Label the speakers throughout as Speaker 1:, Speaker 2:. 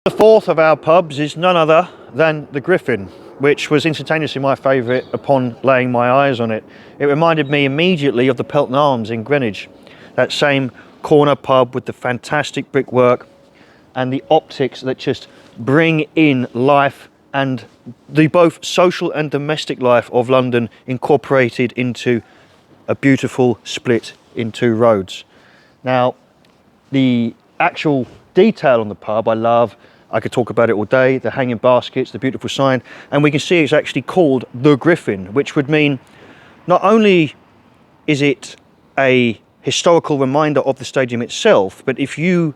Speaker 1: The fourth of our pubs is none other than the Griffin, which was instantaneously my favourite upon laying my eyes on it. It reminded me immediately of the Pelton Arms in Greenwich, that same corner pub with the fantastic brickwork and the optics that just bring in life and the both social and domestic life of London incorporated into a beautiful split in two roads. Now, the actual detail on the pub I love. I could talk about it all day. The hanging baskets, the beautiful sign, and we can see it's actually called the Griffin, which would mean not only is it a historical reminder of the stadium itself, but if you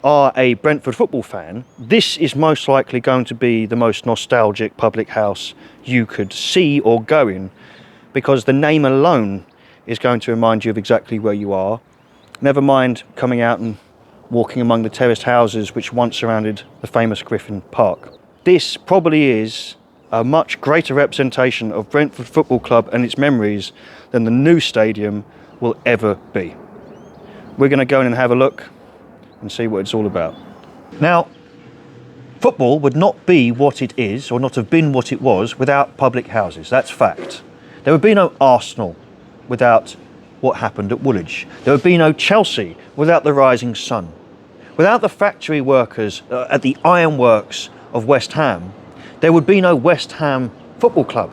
Speaker 1: are a Brentford football fan, this is most likely going to be the most nostalgic public house you could see or go in, because the name alone is going to remind you of exactly where you are. Never mind coming out and walking among the terraced houses which once surrounded the famous Griffin Park. This probably is a much greater representation of Brentford Football Club and its memories than the new stadium will ever be. We're going to go in and have a look and see what it's all about. Now, football would not be what it is, or not have been what it was, without public houses. That's fact. There would be no Arsenal without what happened at Woolwich. There would be no Chelsea without the Rising Sun. Without the factory workers at the ironworks of West Ham, there would be no West Ham Football Club.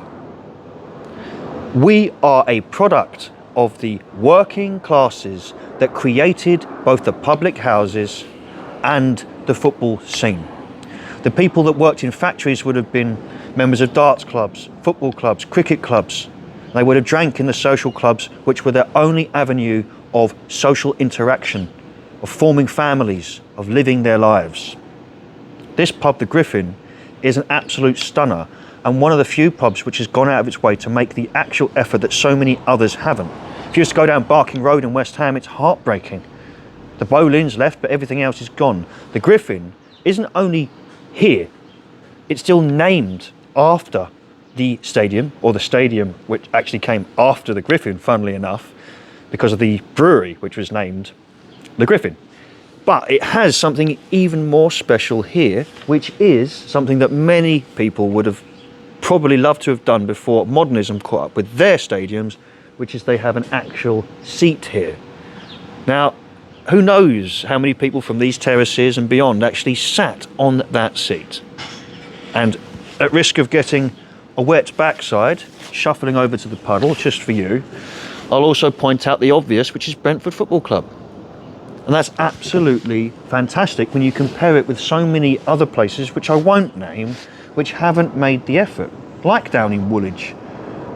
Speaker 1: We are a product of the working classes that created both the public houses and the football scene. The people that worked in factories would have been members of darts clubs, football clubs, cricket clubs. They would have drank in the social clubs, which were their only avenue of social interaction, of forming families, of living their lives. This pub, the Griffin, is an absolute stunner, and one of the few pubs which has gone out of its way to make the actual effort that so many others haven't. If you just go down Barking Road in West Ham, it's heartbreaking. The Boleyn's left, but everything else is gone. The Griffin isn't only here, it's still named after the stadium, or the stadium which actually came after the Griffin, funnily enough, because of the brewery which was named the Griffin. But it has something even more special here, which is something that many people would have probably loved to have done before modernism caught up with their stadiums, which is they have an actual seat here. Now, who knows how many people from these terraces and beyond actually sat on that seat. And at risk of getting a wet backside, shuffling over to the puddle just for you, I'll also point out the obvious, which is Brentford Football Club. And that's absolutely fantastic when you compare it with so many other places, which I won't name, which haven't made the effort. Like down in Woolwich,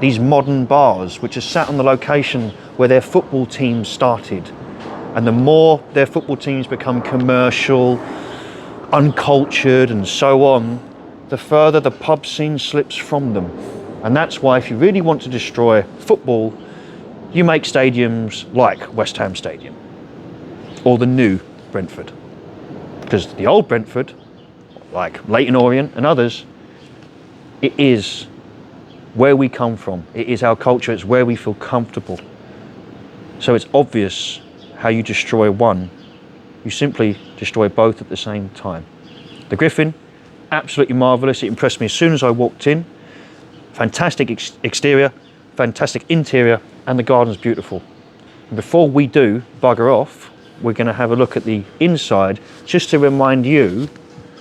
Speaker 1: these modern bars, which are sat on the location where their football teams started. And the more their football teams become commercial, uncultured and so on, the further the pub scene slips from them. And that's why if you really want to destroy football, you make stadiums like West Ham Stadium or the new Brentford. Because the old Brentford, like Leyton Orient and others, it is where we come from. It is our culture, it's where we feel comfortable. So it's obvious how you destroy one. You simply destroy both at the same time. The Griffin, absolutely marvellous. It impressed me as soon as I walked in. Fantastic exterior, fantastic interior, and the garden's beautiful. And before we do bugger off, we're going to have a look at the inside, just to remind you,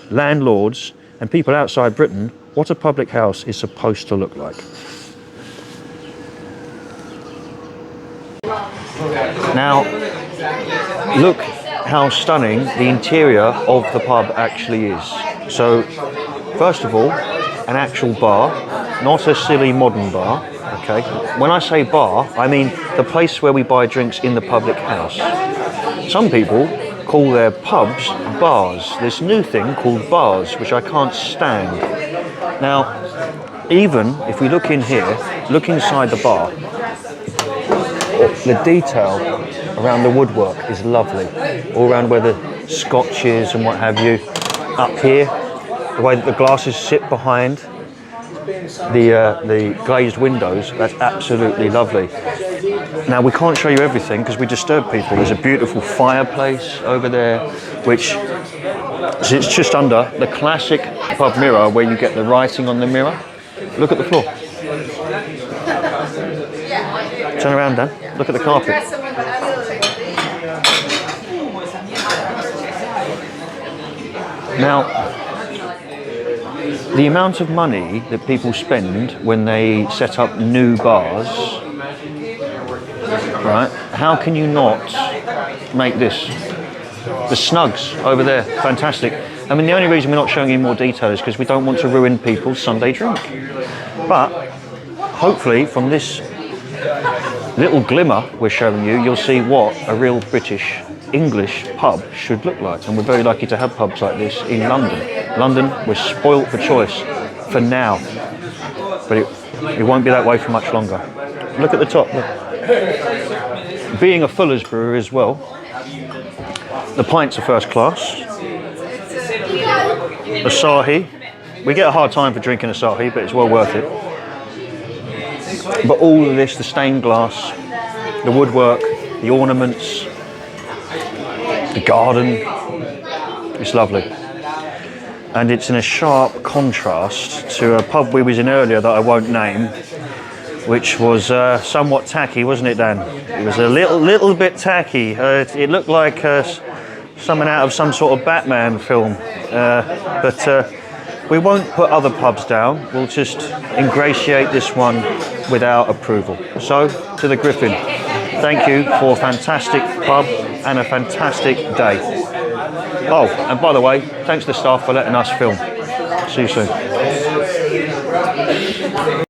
Speaker 1: landlords and people outside Britain, what a public house is supposed to look like. Now, look how stunning the interior of the pub actually is. So, first of all, an actual bar, not a silly modern bar, okay? When I say bar, I mean the place where we buy drinks in the public house. Some people call their pubs bars. This new thing called bars, which I can't stand. Now, even if we look in here, look inside the bar, the detail around the woodwork is lovely. All around where the scotch is and what have you. Up here, the way that the glasses sit behind, the glazed windows. That's absolutely lovely. Now we can't show you everything because we disturb people. There's a beautiful fireplace over there, which sits just under the classic pub mirror where you get the writing on the mirror. Look at the floor. Turn around, Dan. Look at the carpet. Now, the amount of money that people spend when they set up new bars, right? How can you not make this? The Snugs over there, fantastic. I mean, the only reason we're not showing you more detail is because we don't want to ruin people's Sunday drink. But hopefully from this little glimmer we're showing you, you'll see what a real British English pub should look like. And we're very lucky to have pubs like this in London. London, we're spoilt for choice for now. But it won't be that way for much longer. Look at the top. Look. Being a Fuller's brewer as well, the pints are first class. Asahi. We get a hard time for drinking Asahi, but it's well worth it. But all of this, the stained glass, the woodwork, the ornaments, the garden, it's lovely. And it's in a sharp contrast to a pub we was in earlier that I won't name, which was somewhat tacky, wasn't it, Dan? It was a little bit tacky. It looked like something out of some sort of Batman film. But we won't put other pubs down. We'll just ingratiate this one with our approval. So, to the Griffin, thank you for a fantastic pub and a fantastic day. Oh, and by the way, thanks to the staff for letting us film. See you soon.